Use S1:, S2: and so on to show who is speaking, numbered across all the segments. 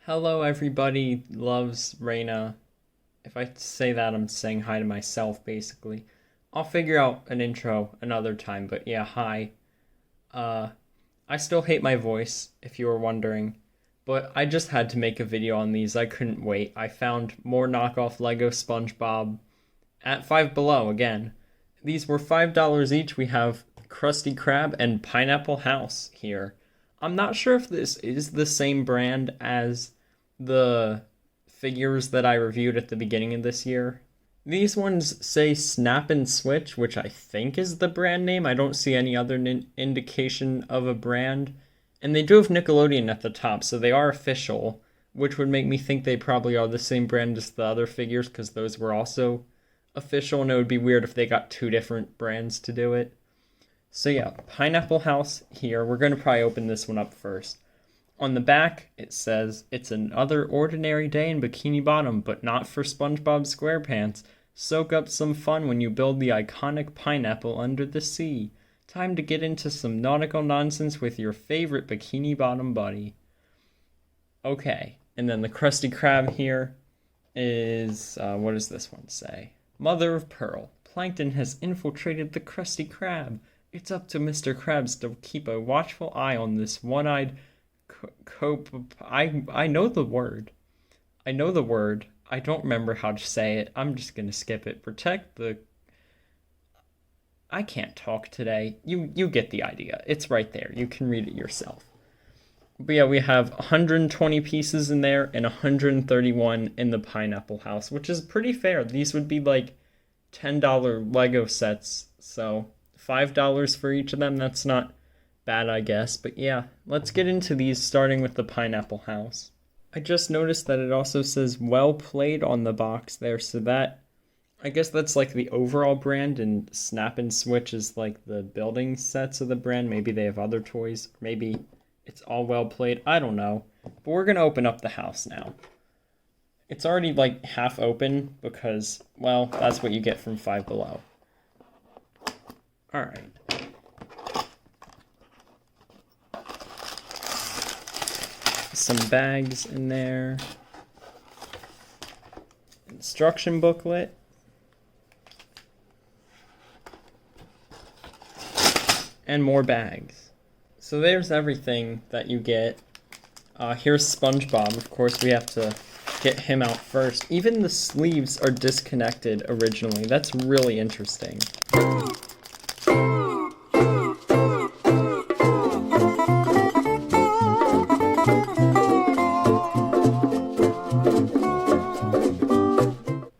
S1: Hello, everybody loves Reina. If I say that, I'm saying hi to myself, basically. I'll figure out an intro another time, but yeah, hi. Uh, I still hate my voice, if you were wondering, but I just had to make a video on these. I couldn't wait. I found more knockoff LEGO SpongeBob at Five Below again. These were $5 each. We have Krusty Krab and Pineapple House here. I'm not sure if this is the same brand as the figures that I reviewed at the beginning of this year. These ones say Snap and Switch, which I think is the brand name. I don't see any other indication of a brand. And they do have Nickelodeon at the top, so they are official, which would make me think they probably are the same brand as the other figures, because those were also official, and it would be weird if they got two different brands to do it. So yeah, Pineapple House here. We're going to probably open this one up first. On the back, it says, "It's another ordinary day in Bikini Bottom, but not for SpongeBob SquarePants. Soak up some fun when you build the iconic pineapple under the sea. Time to get into some nautical nonsense with your favorite Bikini Bottom buddy." Okay, and then the Krusty Krab here is, what does this one say? "Mother of pearl, plankton has infiltrated the Krusty Krab. It's up to Mr. Krabs to keep a watchful eye on this one-eyed I know the word. I know the word. I don't remember how to say it. I'm just gonna skip it. Protect the... I can't talk today. You get the idea. It's right there. You can read it yourself. But yeah, we have 120 pieces in there and 131 in the Pineapple House, which is pretty fair. These would be like $10 Lego sets, so $5 for each of them. That's not bad, I guess. But yeah, let's get into these, starting with the Pineapple House. I just noticed that it also says "well played" on the box there, so that, I guess that's like the overall brand, and Snap and Switch is like the building sets of the brand. Maybe they have other toys, maybe it's all well played, I don't know. But we're gonna open up the house now. It's already like half open because, well, that's what you get from Five Below. Alright. Some bags in there. Instruction booklet. And more bags. So there's everything that you get. Here's SpongeBob. Of course, we have to get him out first. Even the sleeves are disconnected originally. That's really interesting.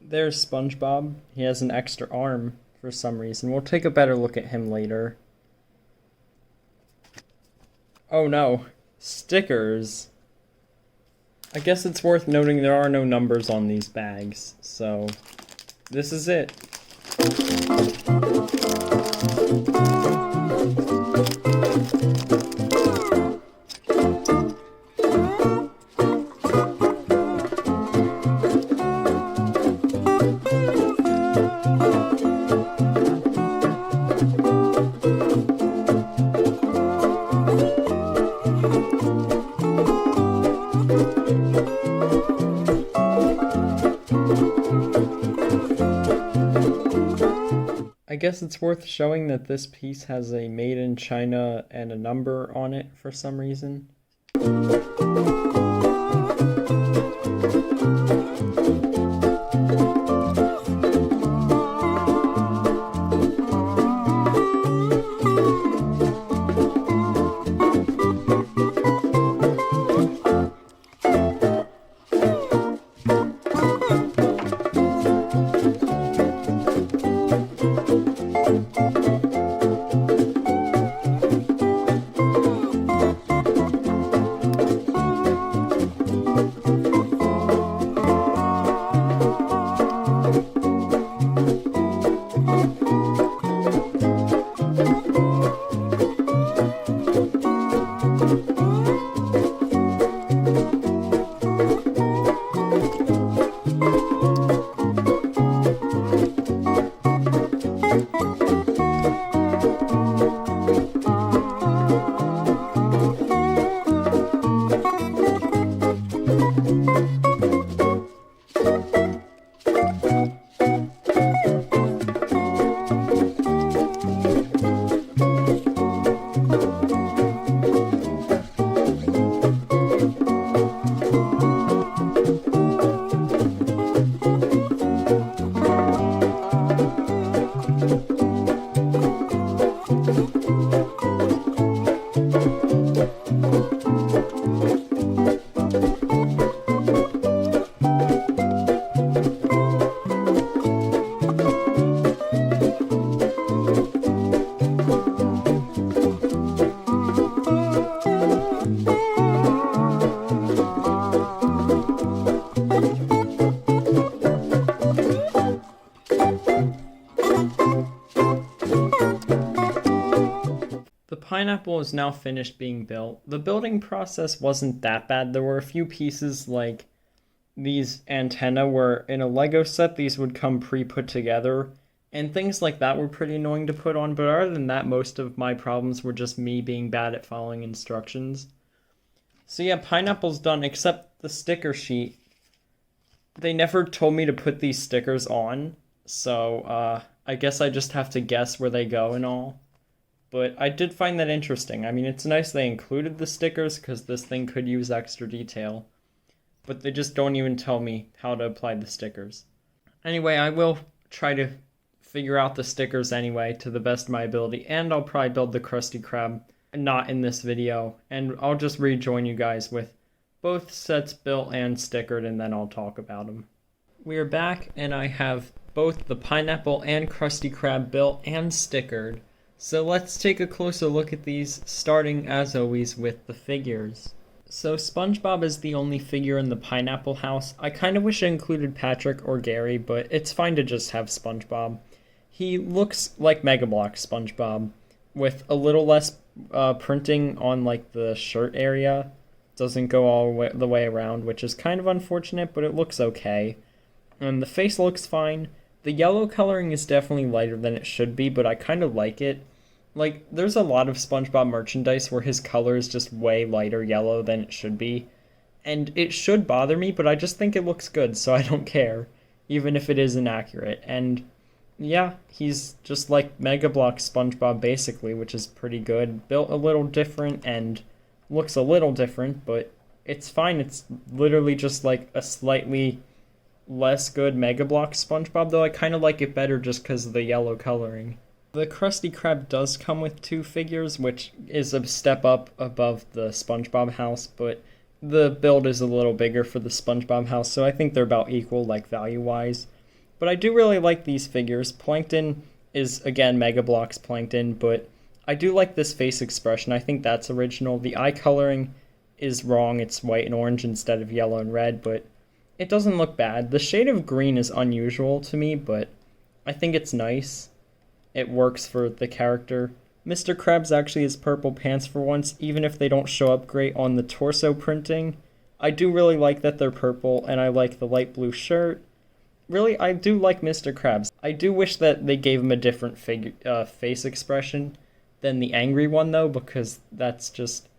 S1: There's SpongeBob. He has an extra arm for some reason. We'll take a better look at him later. Oh no, stickers. I guess it's worth noting there are no numbers on these bags, so this is it. I guess it's worth showing that this piece has a made in China and a number on it for some reason. pineapple is now finished being built. The building process wasn't that bad. There were a few pieces like these antennae where in a Lego set these would come pre-put together, and things like that were pretty annoying to put on, but other than that, most of my problems were just me being bad at following instructions. So yeah, pineapple's done, except the sticker sheet. They never told me to put these stickers on, so I guess I just have to guess where they go and all. But I did find that interesting. I mean, it's nice they included the stickers because this thing could use extra detail. But they just don't even tell me how to apply the stickers. Anyway, I will try to figure out the stickers anyway to the best of my ability, and I'll probably build the Krusty Krab not in this video, and I'll just rejoin you guys with both sets built and stickered, and then I'll talk about them. We are back, and I have both the pineapple and Krusty Krab built and stickered. So let's take a closer look at these, starting as always with the figures. So SpongeBob is the only figure in the pineapple house. I kind of wish it included Patrick or Gary, but it's fine to just have SpongeBob. He looks like Mega Bloks SpongeBob, with a little less printing on like the shirt area. Doesn't go all the way around, which is kind of unfortunate, but it looks okay. And the face looks fine. The yellow coloring is definitely lighter than it should be, but I kind of like it. Like, there's a lot of SpongeBob merchandise where his color is just way lighter yellow than it should be. And it should bother me, but I just think it looks good, so I don't care, even if it is inaccurate. And yeah, he's just like Mega Bloks SpongeBob basically, which is pretty good. Built a little different and looks a little different, but it's fine. It's literally just like a slightly less good Mega Bloks SpongeBob, though I kind of like it better just because of the yellow coloring. The Krusty Krab does come with two figures, which is a step up above the SpongeBob house, but the build is a little bigger for the SpongeBob house, so I think they're about equal, like, value-wise. But I do really like these figures. Plankton is, again, Mega Bloks Plankton, but I do like this face expression. I think that's original. The eye coloring is wrong. It's white and orange instead of yellow and red, but it doesn't look bad. The shade of green is unusual to me, but I think it's nice. It works for the character. Mr. Krabs actually has purple pants for once, even if they don't show up great on the torso printing. I do really like that they're purple, and I like the light blue shirt. Really, I do like Mr. Krabs. I do wish that they gave him a different face expression than the angry one, though, because that's just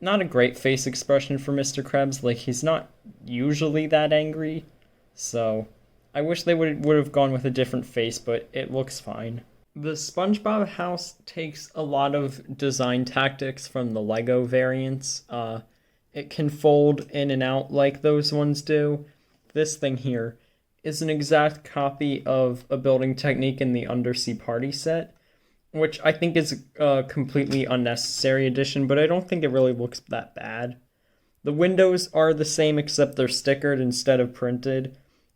S1: not a great face expression for Mr. Krabs. Like, he's not usually that angry, so I wish they would have gone with a different face, but it looks fine. The SpongeBob house takes a lot of design tactics from the LEGO variants. It can fold in and out like those ones do. This thing here is an exact copy of a building technique in the Undersea Party set, which I think is a completely unnecessary addition, but I don't think it really looks that bad. The windows are the same except they're stickered instead of printed.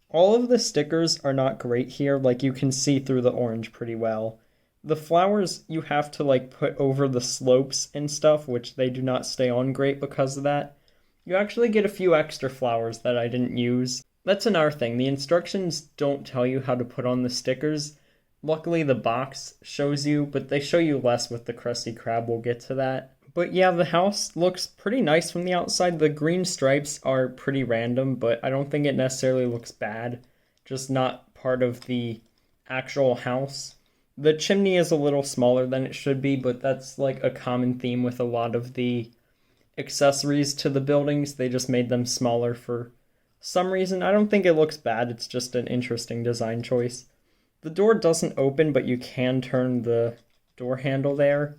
S1: All of the stickers are not great here, like you can see through the orange pretty well. The flowers you have to like put over the slopes and stuff, which they do not stay on great because of that. You actually get a few extra flowers that I didn't use. That's another thing, the instructions don't tell you how to put on the stickers. Luckily the box shows you, but they show you less with the Krusty Krab, we'll get to that. But yeah, the house looks pretty nice from the outside. The green stripes are pretty random, but I don't think it necessarily looks bad. Just not part of the actual house. The chimney is a little smaller than it should be, but that's like a common theme with a lot of the accessories to the buildings. They just made them smaller for some reason. I don't think it looks bad, it's just an interesting design choice. The door doesn't open, but you can turn the door handle there.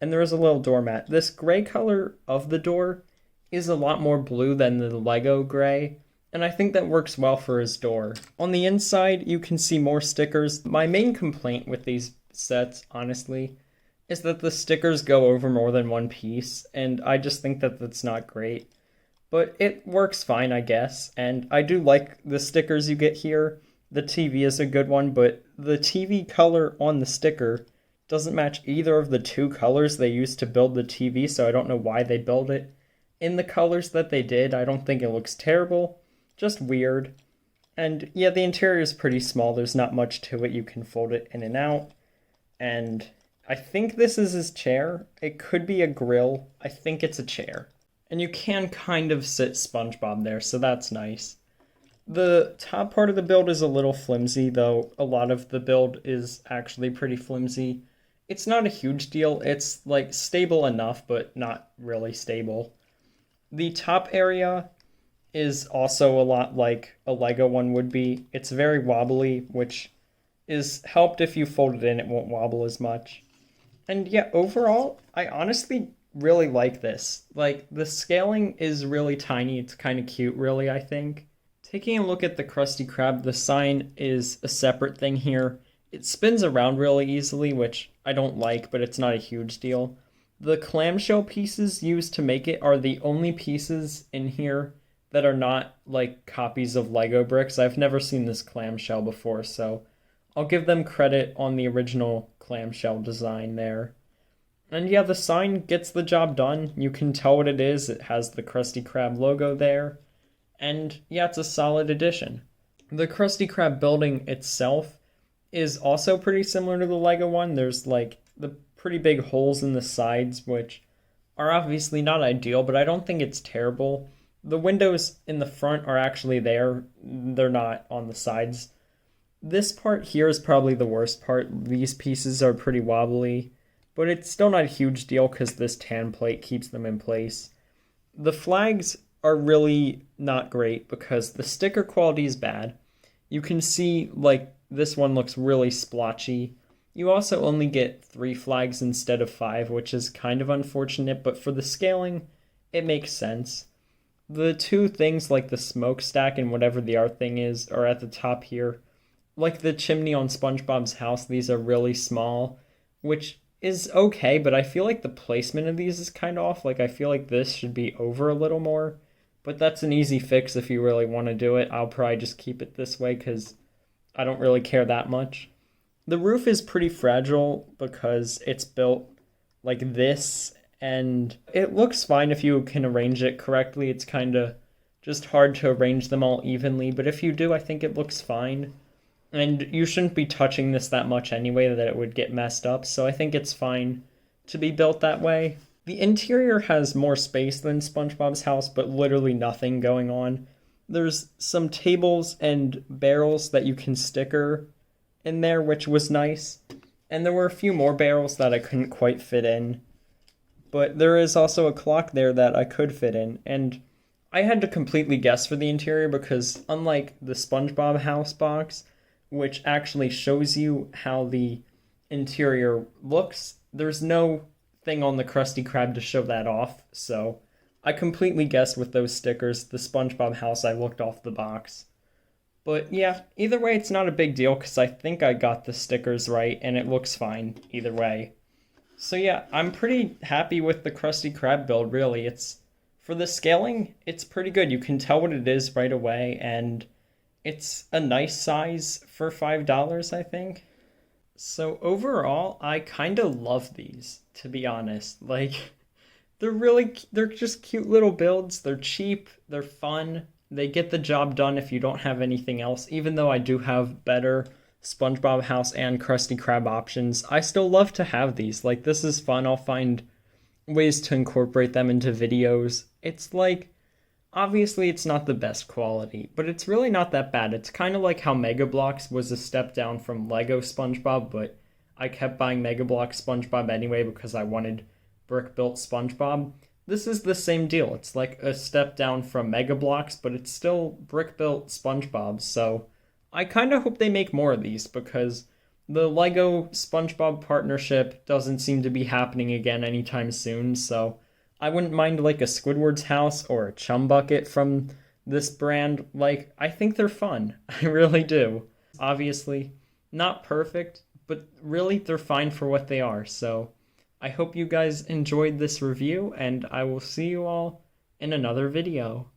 S1: And there is a little doormat. This gray color of the door is a lot more blue than the Lego gray, and I think that works well for his door. On the inside, you can see more stickers. My main complaint with these sets, honestly, is that the stickers go over more than one piece, and I just think that that's not great. But it works fine, I guess, and I do like the stickers you get here. The TV is a good one, but the TV color on the sticker doesn't match either of the two colors they used to build the TV, so I don't know why they built it in the colors that they did. I don't think it looks terrible, just weird. And yeah, the interior is pretty small. There's not much to it. You can fold it in and out. And I think this is his chair. It could be a grill. I think it's a chair. And you can kind of sit SpongeBob there, so that's nice. The top part of the build is a little flimsy, though a lot of the build is actually pretty flimsy. It's not a huge deal. It's like stable enough, but not really stable. The top area is also a lot like a Lego one would be. It's very wobbly, which is helped if you fold it in, it won't wobble as much. And yeah, overall, I honestly really like this. Like, the scaling is really tiny. It's kind of cute, really, I think. Taking a look at the Krusty Krab, the sign is a separate thing here. It spins around really easily, which I don't like, but it's not a huge deal. The clamshell pieces used to make it are the only pieces in here that are not like copies of Lego bricks. I've never seen this clamshell before, so I'll give them credit on the original clamshell design there. And yeah, the sign gets the job done. You can tell what it is. It has the Krusty Krab logo there. And yeah, it's a solid addition. The Krusty Krab building itself is also pretty similar to the Lego one. There's like the pretty big holes in the sides, which are obviously not ideal, but I don't think it's terrible. The windows in the front are actually there. They're not on the sides. This part here is probably the worst part. These pieces are pretty wobbly, but it's still not a huge deal because this tan plate keeps them in place. The flags are really not great because the sticker quality is bad. You can see, like, this one looks really splotchy. You also only get 3 flags instead of 5, which is kind of unfortunate, but for the scaling, it makes sense. The 2 things, like the smokestack and whatever the art thing is, are at the top here. Like the chimney on SpongeBob's house, these are really small, which is okay, but I feel like the placement of these is kind of off. Like, I feel like this should be over a little more, but that's an easy fix if you really want to do it. I'll probably just keep it this way because I don't really care that much. The roof is pretty fragile because it's built like this, and it looks fine if you can arrange it correctly. It's kind of just hard to arrange them all evenly, but if you do, I think it looks fine. And you shouldn't be touching this that much anyway that it would get messed up, so I think it's fine to be built that way. The interior has more space than SpongeBob's house, but literally nothing going on. There's some tables and barrels that you can sticker in there, which was nice. And there were a few more barrels that I couldn't quite fit in. But there is also a clock there that I could fit in. And I had to completely guess for the interior because unlike the SpongeBob house box, which actually shows you how the interior looks, there's no thing on the Krusty Krab to show that off, so I completely guessed with those stickers. The SpongeBob house I looked off the box. But yeah, either way it's not a big deal because I think I got the stickers right and it looks fine either way. So yeah, I'm pretty happy with the Krusty Krab build, really. For the scaling, it's pretty good. You can tell what it is right away, and it's a nice size for $5, I think. So overall, I kind of love these, to be honest. Like, they're just cute little builds. They're cheap, they're fun, they get the job done if you don't have anything else. Even though I do have better SpongeBob house and Krusty Krab options, I still love to have these. Like, this is fun. I'll find ways to incorporate them into videos. It's like, obviously it's not the best quality, but it's really not that bad. It's kind of like how Mega Bloks was a step down from LEGO SpongeBob, but I kept buying Mega Bloks SpongeBob anyway because I wanted brick-built SpongeBob. This is the same deal. It's like a step down from Mega Bloks, but it's still brick-built SpongeBob, so I kind of hope they make more of these because the LEGO SpongeBob partnership doesn't seem to be happening again anytime soon, so I wouldn't mind like a Squidward's house or a Chum Bucket from this brand. Like, I think they're fun. I really do. Obviously, not perfect, but really they're fine for what they are. So I hope you guys enjoyed this review, and I will see you all in another video.